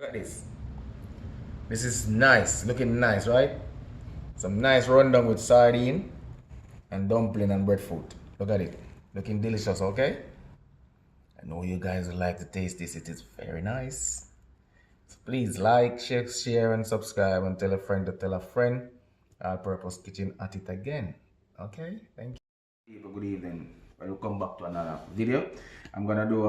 Look at this. This is nice, looking nice, right? Some nice rundown with sardine and dumpling and breadfruit. Look at it, looking delicious, okay? I know you guys would like to taste this. It is very nice. So please like, share, and subscribe, and tell a friend to tell a friend. All Purpose Kitchen at it again. Okay, thank you. People, good evening. Welcome back to another video. I'm gonna do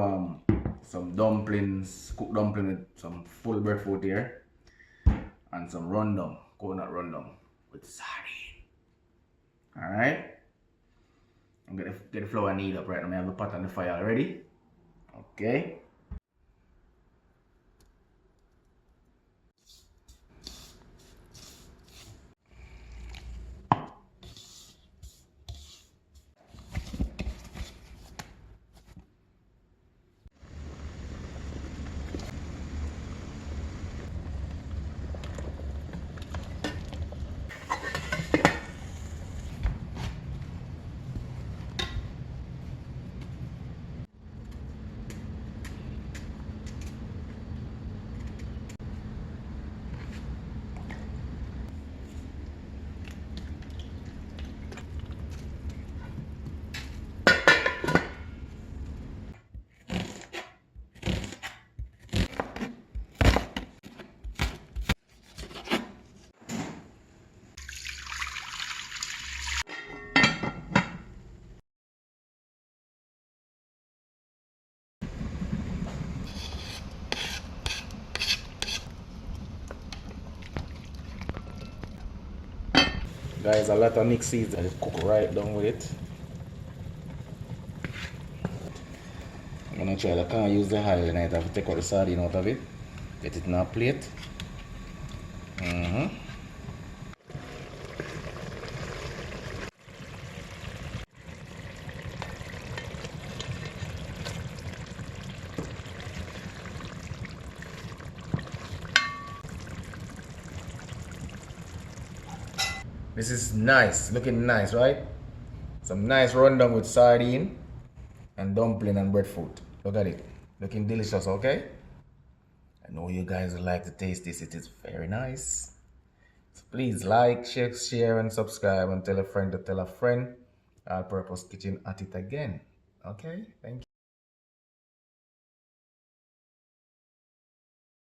some dumplings, cooked dumpling with some full breadfruit here, and some rundown, coconut rundown with sardine. Alright. I'm gonna get the flour knead up right now. I have the pot on the fire already. Okay. Guys, a lot of mixed seeds. I just cook right down with it. I'm gonna try. I can't use the oil and I have to take out the sardine out of it. Get it in a plate. This is nice, looking nice, right? Some nice rundown with sardine and dumpling and breadfruit. Look at it, looking delicious, okay? I know you guys would like to taste this. It is very nice. So please like, share, and subscribe, and tell a friend to tell a friend. All Purpose Kitchen at it again. Okay, thank you.